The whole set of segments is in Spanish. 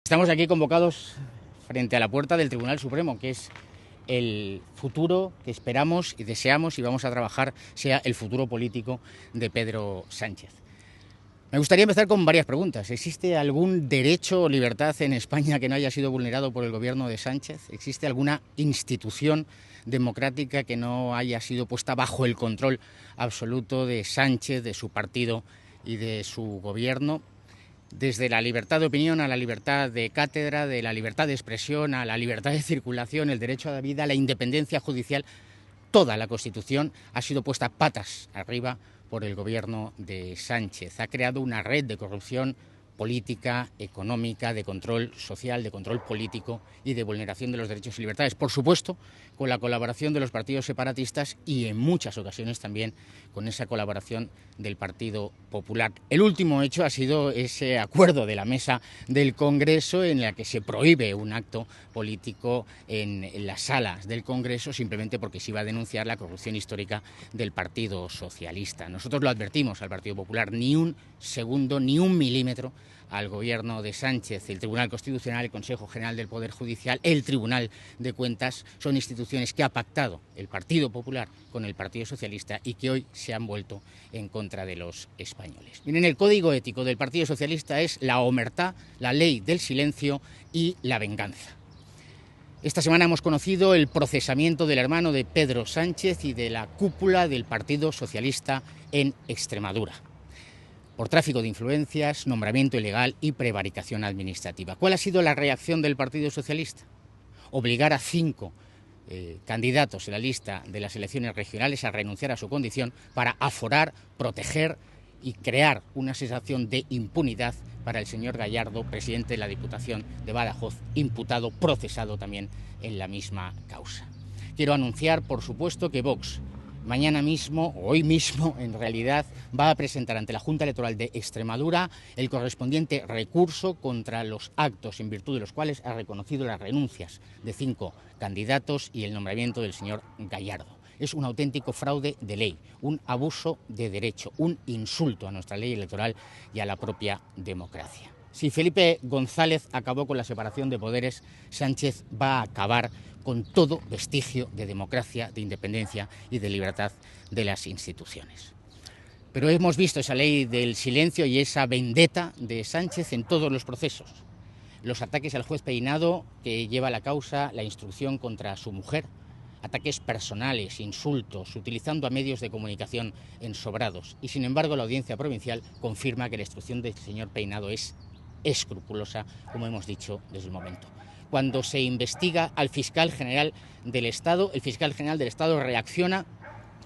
Estamos aquí convocados frente a la puerta del Tribunal Supremo, que es el futuro que esperamos y deseamos y vamos a trabajar sea el futuro político de Pedro Sánchez. Me gustaría empezar con varias preguntas. ¿Existe algún derecho o libertad en España que no haya sido vulnerado por el gobierno de Sánchez? ¿Existe alguna institución democrática que no haya sido puesta bajo el control absoluto de Sánchez, de su partido y de su gobierno? Desde la libertad de opinión a la libertad de cátedra, de la libertad de expresión a la libertad de circulación, el derecho a la vida, la independencia judicial, toda la Constitución ha sido puesta patas arriba por el gobierno de Sánchez. Ha creado una red de corrupción política, económica, de control social, de control político y de vulneración de los derechos y libertades. Por supuesto, con la colaboración de los partidos separatistas y en muchas ocasiones también con esa colaboración del Partido Popular. El último hecho ha sido ese acuerdo de la mesa del Congreso en la que se prohíbe un acto político en las salas del Congreso simplemente porque se iba a denunciar la corrupción histórica del Partido Socialista. Nosotros lo advertimos al Partido Popular, ni un segundo, ni un milímetro al gobierno de Sánchez. El Tribunal Constitucional, el Consejo General del Poder Judicial, el Tribunal de Cuentas son instituciones que ha pactado el Partido Popular con el Partido Socialista y que hoy se han vuelto en contra de los españoles. Miren, el código ético del Partido Socialista es la omertá, la ley del silencio y la venganza. Esta semana hemos conocido el procesamiento del hermano de Pedro Sánchez y de la cúpula del Partido Socialista en Extremadura por tráfico de influencias, nombramiento ilegal y prevaricación administrativa. ¿Cuál ha sido la reacción del Partido Socialista? Obligar a 5 candidatos en la lista de las elecciones regionales a renunciar a su condición para aforar, proteger y crear una sensación de impunidad para el señor Gallardo, presidente de la Diputación de Badajoz, imputado, procesado también en la misma causa. Quiero anunciar, por supuesto, que Vox mañana mismo, o hoy mismo en realidad, va a presentar ante la Junta Electoral de Extremadura el correspondiente recurso contra los actos en virtud de los cuales ha reconocido las renuncias de 5 candidatos y el nombramiento del señor Gallardo. Es un auténtico fraude de ley, un abuso de derecho, un insulto a nuestra ley electoral y a la propia democracia. Si Felipe González acabó con la separación de poderes, Sánchez va a acabar con todo vestigio de democracia, de independencia y de libertad de las instituciones. Pero hemos visto esa ley del silencio y esa vendetta de Sánchez en todos los procesos. Los ataques al juez Peinado, que lleva la causa, la instrucción contra su mujer, ataques personales, insultos, utilizando a medios de comunicación ensobrados. Y sin embargo la Audiencia Provincial confirma que la instrucción del señor Peinado es escrupulosa, como hemos dicho desde el momento. Cuando se investiga al fiscal general del Estado, el fiscal general del Estado reacciona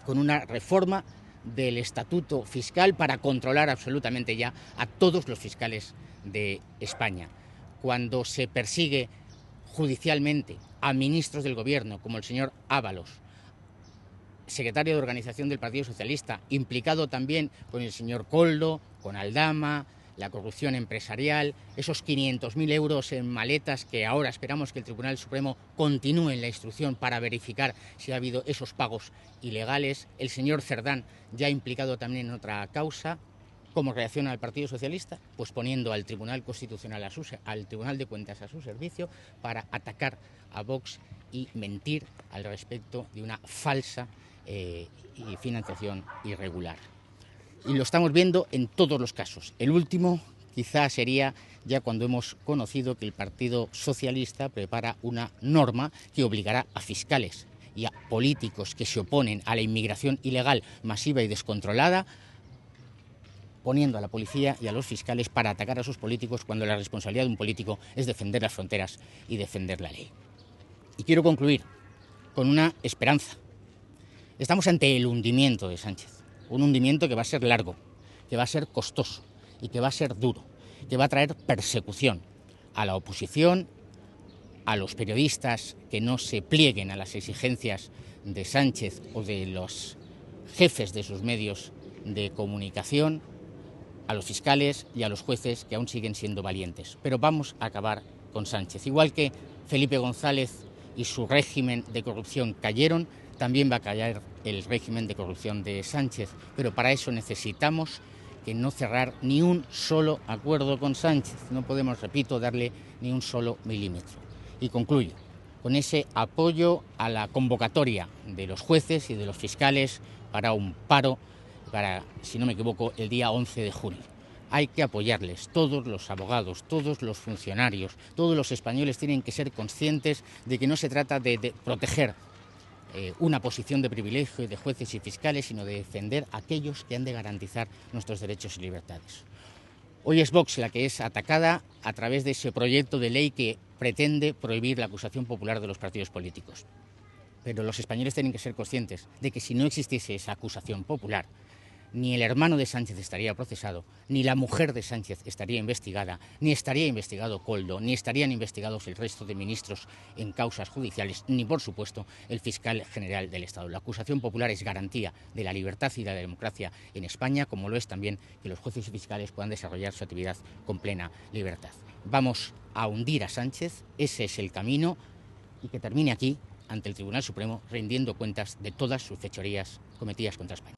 con una reforma del estatuto fiscal para controlar absolutamente ya a todos los fiscales de España. Cuando se persigue judicialmente a ministros del gobierno, como el señor Ábalos, secretario de organización del Partido Socialista, implicado también con el señor Koldo, con Aldama, la corrupción empresarial, esos 500.000 euros en maletas que ahora esperamos que el Tribunal Supremo continúe en la instrucción para verificar si ha habido esos pagos ilegales, el señor Cerdán ya implicado también en otra causa. ¿Cómo reacciona el Partido Socialista? Pues poniendo al Tribunal Constitucional, al Tribunal de Cuentas a su servicio para atacar a Vox y mentir al respecto de una falsa financiación irregular. Y lo estamos viendo en todos los casos. El último quizá sería ya cuando hemos conocido que el Partido Socialista prepara una norma que obligará a fiscales y a políticos que se oponen a la inmigración ilegal, masiva y descontrolada, poniendo a la policía y a los fiscales para atacar a sus políticos cuando la responsabilidad de un político es defender las fronteras y defender la ley. Y quiero concluir con una esperanza. Estamos ante el hundimiento de Sánchez. Un hundimiento que va a ser largo, que va a ser costoso y que va a ser duro, que va a traer persecución a la oposición, a los periodistas que no se plieguen a las exigencias de Sánchez o de los jefes de sus medios de comunicación, a los fiscales y a los jueces que aún siguen siendo valientes. Pero vamos a acabar con Sánchez. Igual que Felipe González y su régimen de corrupción cayeron, también va a caer el régimen de corrupción de Sánchez, pero para eso necesitamos que no cerrar ni un solo acuerdo con Sánchez. No podemos, repito, darle ni un solo milímetro. Y concluyo con ese apoyo a la convocatoria de los jueces y de los fiscales para un paro, para, si no me equivoco, el día 11 de junio. Hay que apoyarles, todos los abogados, todos los funcionarios, todos los españoles tienen que ser conscientes de que no se trata de proteger una posición de privilegio de jueces y fiscales, sino de defender a aquellos que han de garantizar nuestros derechos y libertades. Hoy es Vox la que es atacada a través de ese proyecto de ley que pretende prohibir la acusación popular de los partidos políticos. Pero los españoles tienen que ser conscientes de que si no existiese esa acusación popular, ni el hermano de Sánchez estaría procesado, ni la mujer de Sánchez estaría investigada, ni estaría investigado Koldo, ni estarían investigados el resto de ministros en causas judiciales, ni, por supuesto, el fiscal general del Estado. La acusación popular es garantía de la libertad y de la democracia en España, como lo es también que los jueces y fiscales puedan desarrollar su actividad con plena libertad. Vamos a hundir a Sánchez, ese es el camino, y que termine aquí, ante el Tribunal Supremo, rindiendo cuentas de todas sus fechorías cometidas contra España.